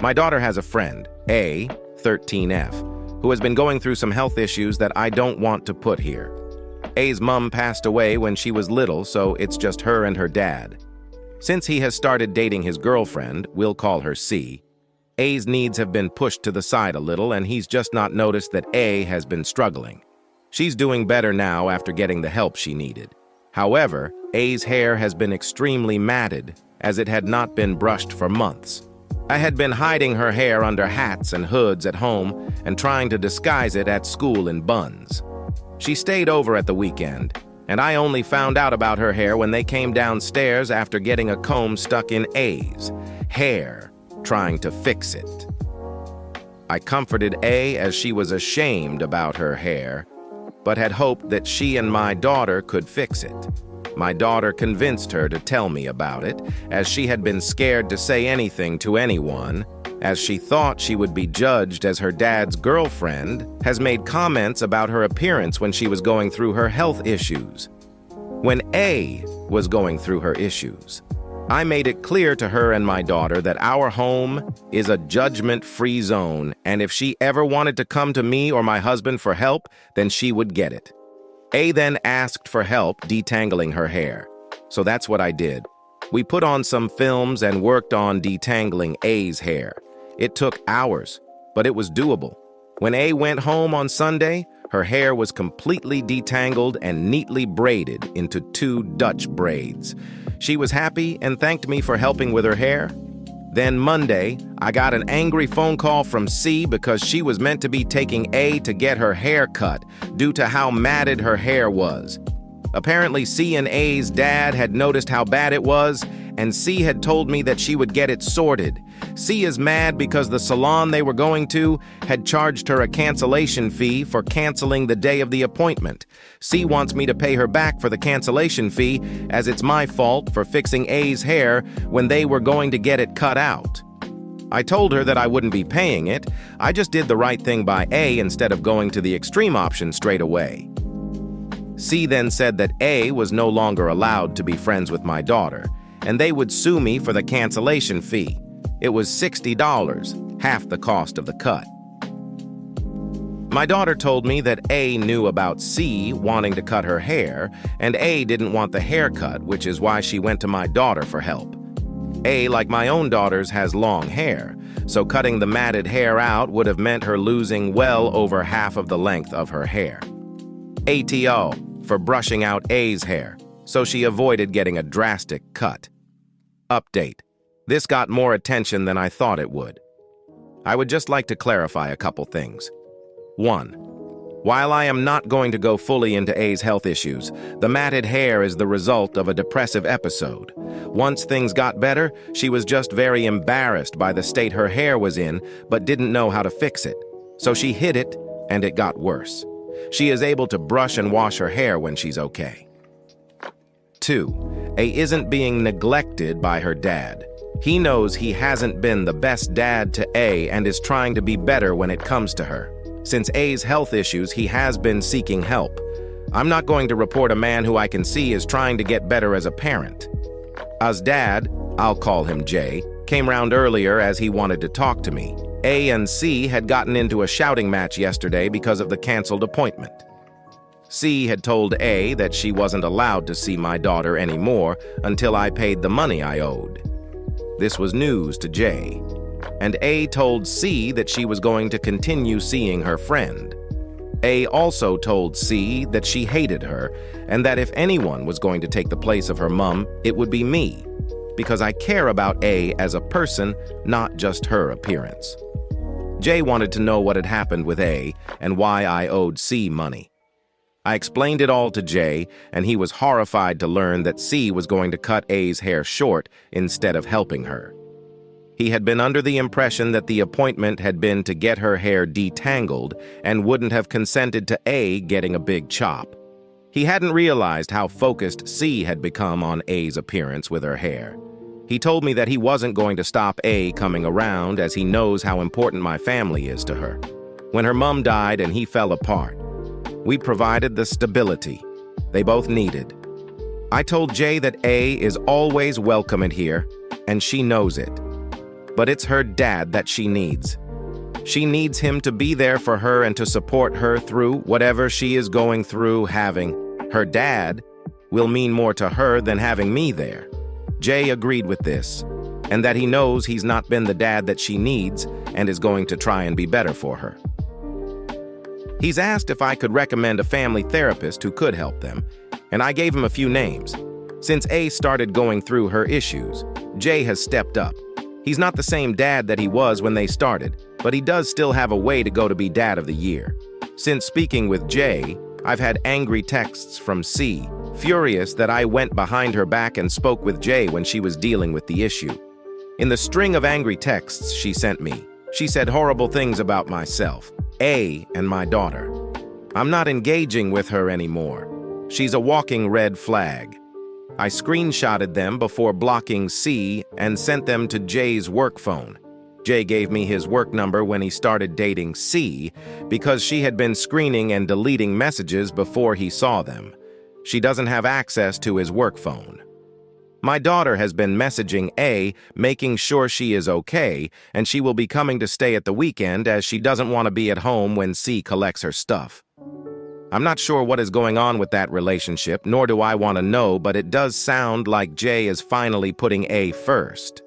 My daughter has a friend, A, 13F, who has been going through some health issues that I don't want to put here. A's mom passed away when she was little, so it's just her and her dad. Since he has started dating his girlfriend, we'll call her C, A's needs have been pushed to the side a little, and he's just not noticed that A has been struggling. She's doing better now after getting the help she needed. However, A's hair has been extremely matted, as it had not been brushed for months. I had been hiding her hair under hats and hoods at home and trying to disguise it at school in buns. She stayed over at the weekend, and I only found out about her hair when they came downstairs after getting a comb stuck in A's hair, trying to fix it. I comforted A as she was ashamed about her hair, but had hoped that she and my daughter could fix it. My daughter convinced her to tell me about it, as she had been scared to say anything to anyone, as she thought she would be judged as her dad's girlfriend has made comments about her appearance when she was going through her health issues. When A was going through her issues, I made it clear to her and my daughter that our home is a judgment-free zone, and if she ever wanted to come to me or my husband for help, then she would get it. A then asked for help detangling her hair, so that's what I did. We put on some films and worked on detangling A's hair. It took hours, but it was doable. When A went home on Sunday, her hair was completely detangled and neatly braided into 2 Dutch braids. She was happy and thanked me for helping with her hair. Then Monday, I got an angry phone call from C because she was meant to be taking A to get her hair cut due to how matted her hair was. Apparently, C and A's dad had noticed how bad it was, and C had told me that she would get it sorted. C is mad because the salon they were going to had charged her a cancellation fee for canceling the day of the appointment. C wants me to pay her back for the cancellation fee, as it's my fault for fixing A's hair when they were going to get it cut out. I told her that I wouldn't be paying it. I just did the right thing by A instead of going to the extreme option straight away. C then said that A was no longer allowed to be friends with my daughter, and they would sue me for the cancellation fee. It was $60, half the cost of the cut. My daughter told me that A knew about C wanting to cut her hair, and A didn't want the haircut, which is why she went to my daughter for help. A, like my own daughters, has long hair, so cutting the matted hair out would have meant her losing well over half of the length of her hair. ATO for brushing out A's hair, so she avoided getting a drastic cut. Update. This got more attention than I thought it would. I would just like to clarify a couple things. 1. While I am not going to go fully into A's health issues, the matted hair is the result of a depressive episode. Once things got better, she was just very embarrassed by the state her hair was in, but didn't know how to fix it. So she hid it, and it got worse. She is able to brush and wash her hair when she's okay. 2. A isn't being neglected by her dad. He knows he hasn't been the best dad to A and is trying to be better when it comes to her. Since A's health issues, he has been seeking help. I'm not going to report a man who I can see is trying to get better as a parent. A's dad, I'll call him Jay, came round earlier as he wanted to talk to me. A and C had gotten into a shouting match yesterday because of the canceled appointment. C had told A that she wasn't allowed to see my daughter anymore until I paid the money I owed. This was news to Jay, and A told C that she was going to continue seeing her friend. A also told C that she hated her, and that if anyone was going to take the place of her mom, it would be me, because I care about A as a person, not just her appearance. Jay wanted to know what had happened with A and why I owed C money. I explained it all to Jay, and he was horrified to learn that C was going to cut A's hair short instead of helping her. He had been under the impression that the appointment had been to get her hair detangled and wouldn't have consented to A getting a big chop. He hadn't realized how focused C had become on A's appearance with her hair. He told me that he wasn't going to stop A coming around, as he knows how important my family is to her. When her mom died and he fell apart, we provided the stability they both needed. I told Jay that A is always welcome in here, and she knows it. but it's her dad that she needs. She needs him to be there for her and to support her through whatever she is going through. Having her dad will mean more to her than having me there. Jay agreed with this, and that he knows he's not been the dad that she needs and is going to try and be better for her. He's asked if I could recommend a family therapist who could help them, and I gave him a few names. Since A started going through her issues, Jay has stepped up. He's not the same dad that he was when they started, but he does still have a way to go to be Dad of the Year. Since speaking with Jay, I've had angry texts from C, furious that I went behind her back and spoke with Jay when she was dealing with the issue. In the string of angry texts she sent me, she said horrible things about myself, A, and my daughter. I'm not engaging with her anymore. She's a walking red flag. I screenshotted them before blocking C and sent them to Jay's work phone. Jay gave me his work number when he started dating C because she had been screening and deleting messages before he saw them. She doesn't have access to his work phone. My daughter has been messaging A, making sure she is okay, and she will be coming to stay at the weekend as she doesn't want to be at home when C collects her stuff. I'm not sure what is going on with that relationship, nor do I want to know, but it does sound like Jay is finally putting A first.